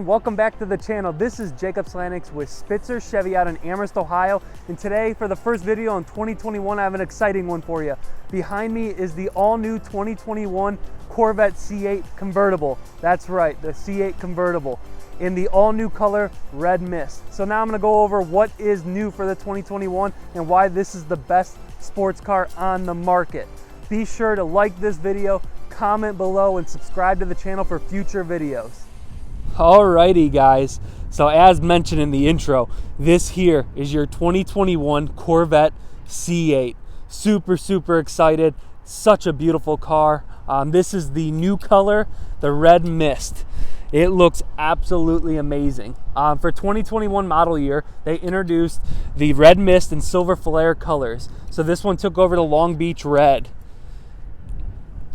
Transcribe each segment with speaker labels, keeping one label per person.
Speaker 1: everyone, welcome back to the channel. This is Jsolanics with Spitzer Chevy out in Amherst, Ohio. And today, for the first video in 2021, I have an exciting one for you. Behind me is the all-new 2021 Corvette C8 Convertible. That's right, the C8 Convertible in the all-new color red mist. So now I'm gonna go over what is new for the 2021 and why this is the best sports car on the market. Be sure to like this video, comment below, and subscribe to the channel for future videos. Alrighty guys, so as mentioned in the intro, this here is your 2021 Corvette C8. Super excited. Such a beautiful car. This is the new color, the red mist. It looks absolutely amazing. For 2021 model year, they introduced the red mist and silver flare colors. So this one took over the Long Beach red.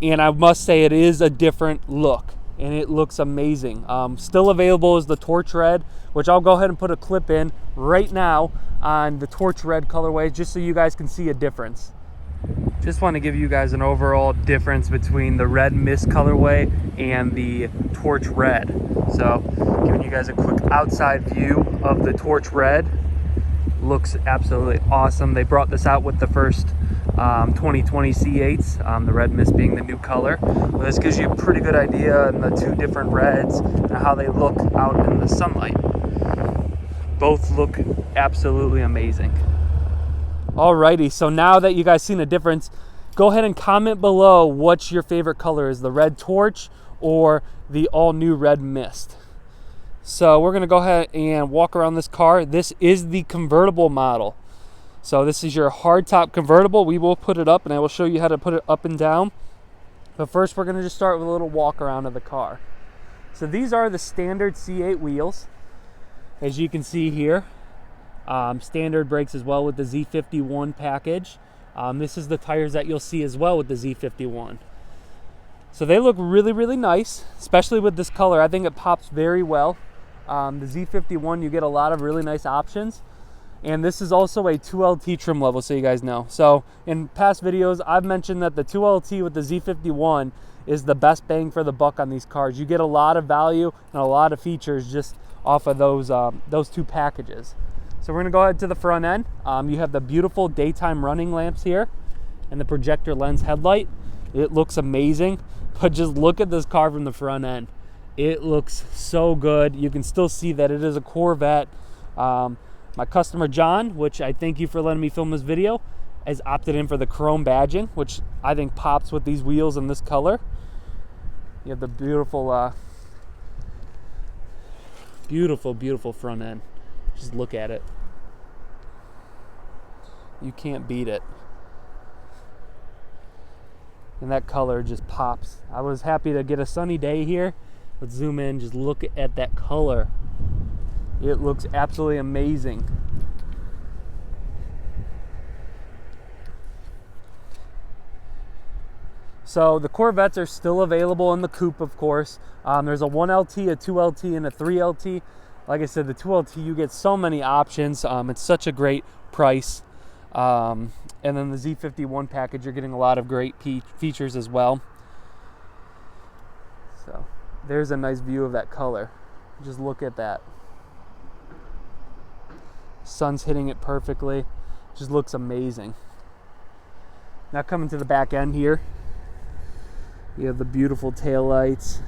Speaker 1: And I must say it is a different look. And it looks amazing. Still available is the torch red, which I'll go ahead and put a clip in right now on the torch red colorway, just so you guys can see a difference. Just want to give you guys an overall difference between the red mist colorway and the torch red. So giving you guys a quick outside view of the torch red. Looks absolutely awesome. They brought this out with the first 2020 C8s, the red mist being the new color. Well, this gives you a pretty good idea on the two different reds and how they look out in the sunlight. Both look absolutely amazing. Alrighty, so now that you guys seen a difference, go ahead and comment below what your favorite color is, the red torch or the all new red mist. So we're gonna go ahead and walk around this car. This is the convertible model. So this is your hardtop convertible. We will put it up and I will show you how to put it up and down. But first we're gonna just start with a little walk around of the car. So these are the standard C8 wheels. As you can see here, standard brakes as well with the Z51 package. This is the tires that you'll see as well with the Z51. So they look really nice, especially with this color. I think it pops very well. The Z51, you get a lot of really nice options. And this is also a 2LT trim level, so you guys know. So in past videos, I've mentioned that the 2LT with the Z51 is the best bang for the buck on these cars. You get a lot of value and a lot of features just off of those two packages. So we're gonna go ahead to the front end. You have the beautiful daytime running lamps here and the projector lens headlight. It looks amazing, but just look at this car from the front end. It looks so good. You can still see that it is a Corvette. My customer John, which I thank you for letting me film this video, has opted in for the chrome badging, which I think pops with these wheels in this color. You have the beautiful front end. Just look at it. You can't beat it. And that color just pops. I was happy to get a sunny day here. Let's zoom in, just look at that color. It looks absolutely amazing. So the Corvettes are still available in the coupe, of course. There's a 1LT, a 2LT, and a 3LT. Like I said, the 2LT, you get so many options. It's such a great price. And then the Z51 package, you're getting a lot of great features as well. So there's a nice view of that color. Just look at that. Sun's hitting it perfectly. Just looks amazing. Now coming to the back end here, you have the beautiful taillights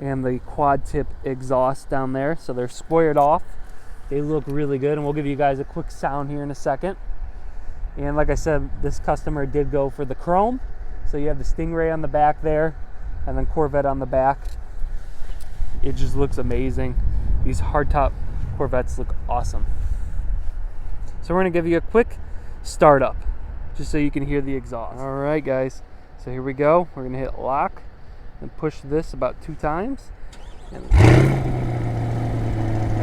Speaker 1: and the quad tip exhaust down there. So they're squared off. They look really good, and we'll give you guys a quick sound here in a second. And like I said, this customer did go for the chrome. So you have the Stingray on the back there and then Corvette on the back. It just looks amazing. These hardtop Corvettes look awesome. So we're gonna give you a quick startup, just so you can hear the exhaust. All right, guys. So here we go. We're gonna hit lock and push this about 2 times. And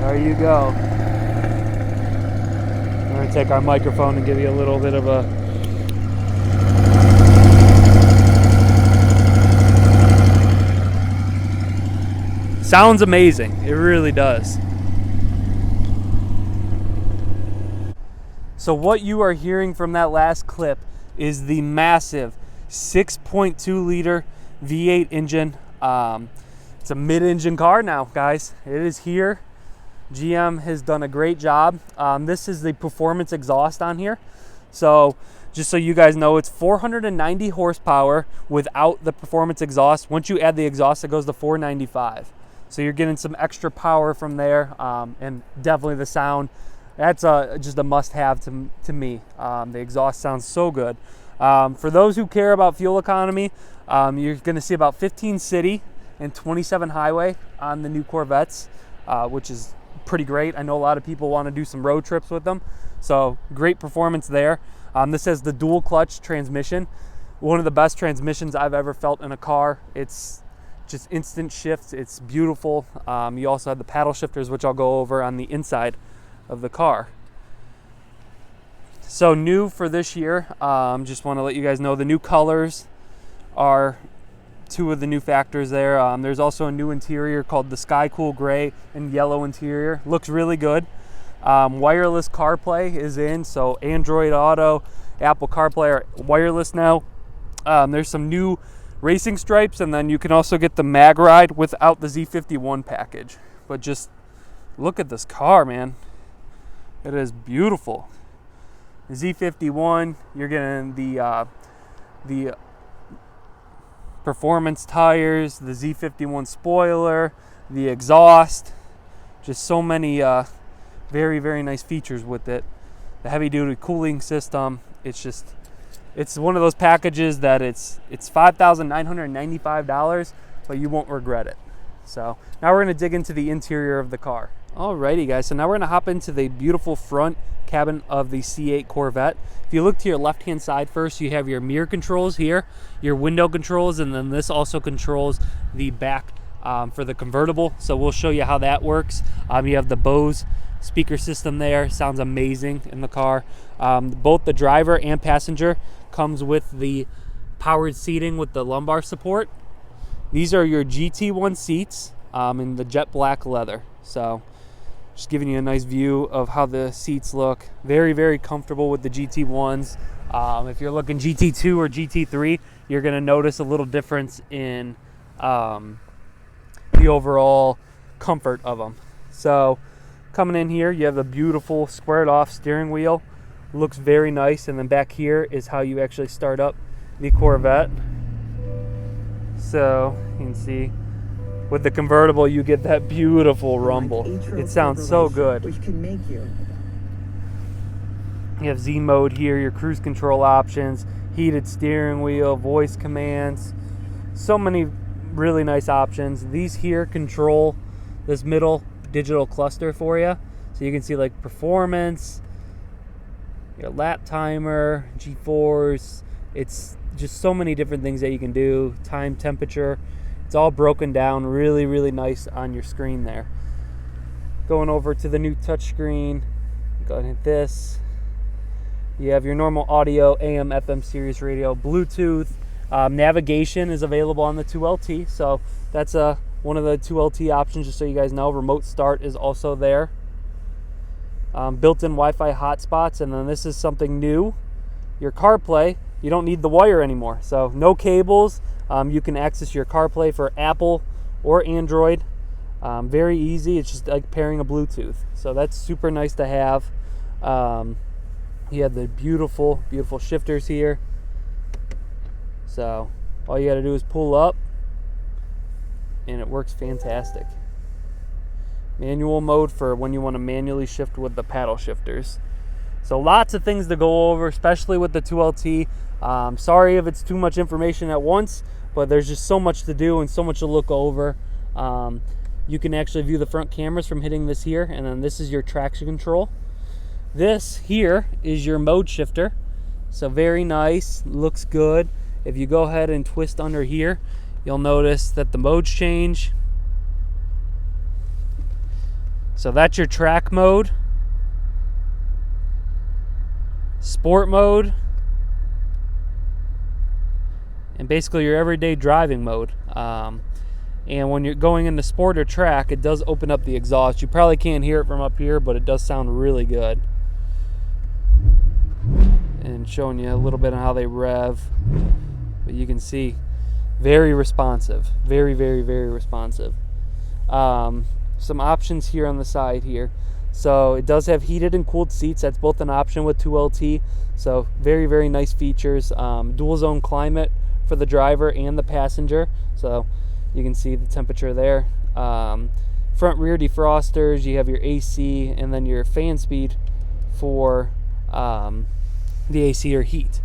Speaker 1: there you go. We're gonna take our microphone and give you a little bit of a sounds amazing. It really does. So what you are hearing from that last clip is the massive 6.2 liter V8 engine. It's a mid-engine car now, guys. It is here. GM has done a great job. This is the performance exhaust on here. So just so you guys know, it's 490 horsepower without the performance exhaust. Once you add the exhaust, it goes to 495. So you're getting some extra power from there, and definitely the sound. That's just a must-have to me. The exhaust sounds so good. For those who care about fuel economy, you're going to see about 15 city and 27 highway on the new Corvettes, which is pretty great. I know a lot of people want to do some road trips with them, so great performance there. This has the dual clutch transmission, one of the best transmissions I've ever felt in a car. It's just instant shifts. It's beautiful. You also have the paddle shifters, which I'll go over on the inside of the car. So new for this year, just want to let you guys know the new colors are two of the new factors there. There's also a new interior called the Sky Cool Gray and yellow interior. Looks really good. Wireless CarPlay is in, so Android Auto, Apple CarPlay are wireless now. There's some new racing stripes, and then you can also get the Mag Ride without the Z51 package. But just look at this car, man. It is beautiful. The Z51, you're getting the performance tires, the Z51 spoiler, the exhaust, just so many very, very nice features with it. The heavy duty cooling system, it's one of those packages that it's $5,995, but you won't regret it. So now we're going to dig into the interior of the car. Alrighty guys, so now we're going to hop into the beautiful front cabin of the C8 Corvette. If you look to your left hand side first, you have your mirror controls here, your window controls, and then this also controls the back for the convertible. So we'll show you how that works. You have the Bose speaker system there. Sounds amazing in the car. Both the driver and passenger comes with the powered seating with the lumbar support. These are your GT1 seats in the jet black leather. So just giving you a nice view of how the seats look. Very, very comfortable with the GT1s. If you're looking GT2 or GT3, you're going to notice a little difference in the overall comfort of them. So coming in here, you have the beautiful squared off steering wheel. Looks very nice. And then back here is how you actually start up the Corvette. So you can see with the convertible, you get that beautiful rumble. It sounds so good. Which can make you have Z mode here, your cruise control options, heated steering wheel, voice commands. So many really nice options. These here control this middle digital cluster for you. So you can see like performance, your lap timer, G-force. It's just so many different things that you can do. Time, temperature. It's all broken down really, really nice on your screen there. Going over to the new touchscreen, go ahead and hit this. You have your normal audio, AM, FM, Sirius radio, Bluetooth. Navigation is available on the 2LT, so that's one of the 2LT options, just so you guys know. Remote start is also there. Built-in Wi-Fi hotspots, and then this is something new. Your CarPlay, you don't need the wire anymore, so no cables. You can access your CarPlay for Apple or Android. Very easy. It's just like pairing a Bluetooth. So that's super nice to have. You have the beautiful, beautiful shifters here. So all you got to do is pull up, and it works fantastic. Manual mode for when you want to manually shift with the paddle shifters. So lots of things to go over, especially with the 2LT. Sorry if it's too much information at once, but there's just so much to do and so much to look over. You can actually view the front cameras from hitting this here, and then this is your traction control. This here is your mode shifter. So very nice, looks good. If you go ahead and twist under here, you'll notice that the modes change. So that's your track mode, sport mode, and basically your everyday driving mode. And when you're going into sport or track, it does open up the exhaust. You probably can't hear it from up here, but it does sound really good. And showing you a little bit on how they rev. But you can see Very responsive, very, very, very responsive. Some options here on the side here. So it does have heated and cooled seats. That's both an option with 2LT. So very, very nice features. Dual zone climate for the driver and the passenger. So you can see the temperature there. Front rear defrosters. You have your AC and then your fan speed for the AC or heat.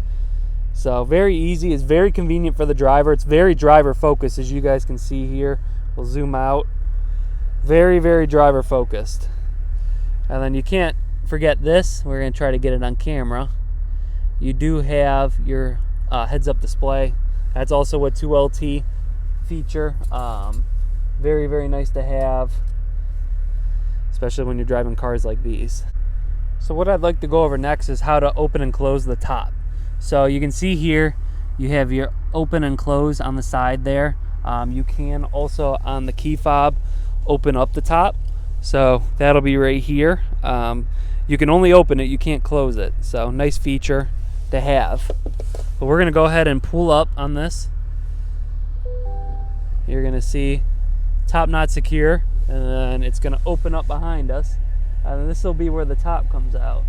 Speaker 1: So very easy. It's very convenient for the driver. It's very driver focused, as you guys can see here. We'll zoom out. Very, very driver focused. And then you can't forget this. We're going to try to get it on camera. You do have your heads-up display. That's also a 2LT feature. Very, very nice to have, especially when you're driving cars like these. So what I'd like to go over next is how to open and close the top. So you can see here, you have your open and close on the side there. You can also, on the key fob, open up the top. So that'll be right here. You can only open it, you can't close it. So nice feature to have. But we're gonna go ahead and pull up on this. You're gonna see top not secure, and then it's gonna open up behind us. And this will be where the top comes out.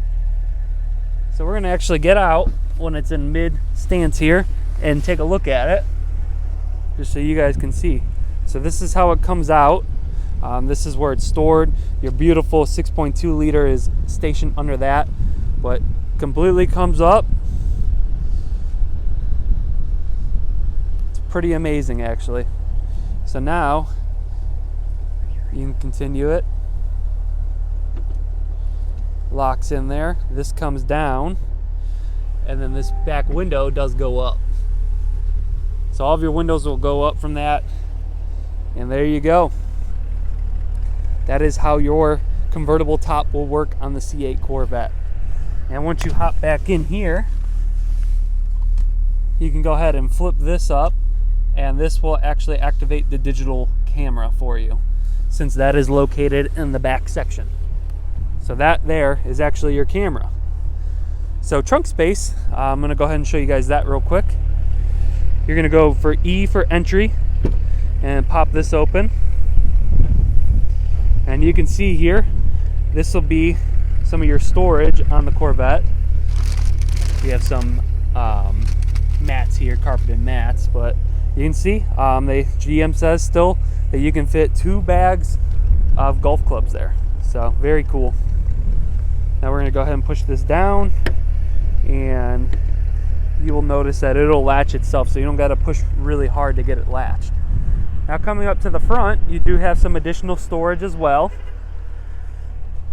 Speaker 1: So we're gonna actually get out when it's in mid stance here and take a look at it, just so you guys can see. So this is how it comes out. This is where it's stored. Your beautiful 6.2 liter is stationed under that, but completely comes up. It's pretty amazing, actually. So now you can continue it. Locks in there. This comes down, and then this back window does go up. So all of your windows will go up from that, and there you go. That is how your convertible top will work on the C8 Corvette. And once you hop back in here, you can go ahead and flip this up, and this will actually activate the digital camera for you, since that is located in the back section. So that there is actually your camera. So trunk space, I'm gonna go ahead and show you guys that real quick. You're gonna go for E for entry and pop this open. And you can see here, this will be some of your storage on the Corvette. We have some mats here, carpeted mats, but you can see GM says still that you can fit 2 bags of golf clubs there. So very cool. Now we're gonna go ahead and push this down, and you will notice that it'll latch itself, so you don't gotta push really hard to get it latched. Now coming up to the front, you do have some additional storage as well.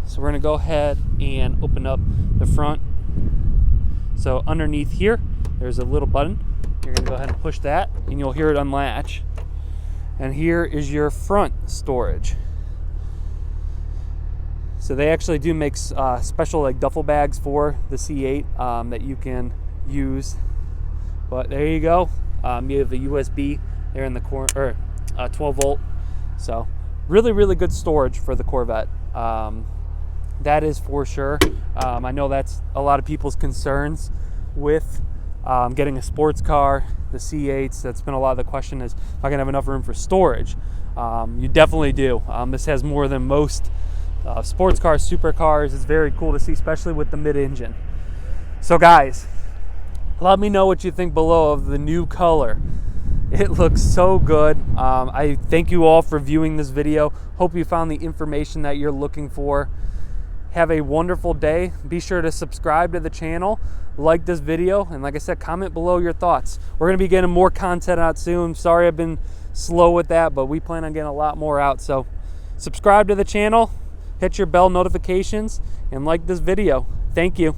Speaker 1: So we're gonna go ahead and open up the front. So underneath here, there's a little button. You're gonna go ahead and push that, and you'll hear it unlatch. And here is your front storage. So they actually do make special like duffel bags for the C8 that you can use. But there you go. You have a USB there in the corner, or 12 volt. So really, really good storage for the Corvette. That is for sure. I know that's a lot of people's concerns with getting a sports car, the C8s. That's been a lot of the question is, am I gonna have enough room for storage? You definitely do. This has more than most sports cars, supercars. It's very cool to see, especially with the mid-engine. So guys, let me know what you think below of the new color. It looks so good. I thank you all for viewing this video. Hope you found the information that you're looking for. Have a wonderful day. Be sure to subscribe to the channel, like this video, and like I said, comment below your thoughts. We're gonna be getting more content out soon. Sorry I've been slow with that, but we plan on getting a lot more out. So subscribe to the channel, hit your bell notifications, and like this video. Thank you.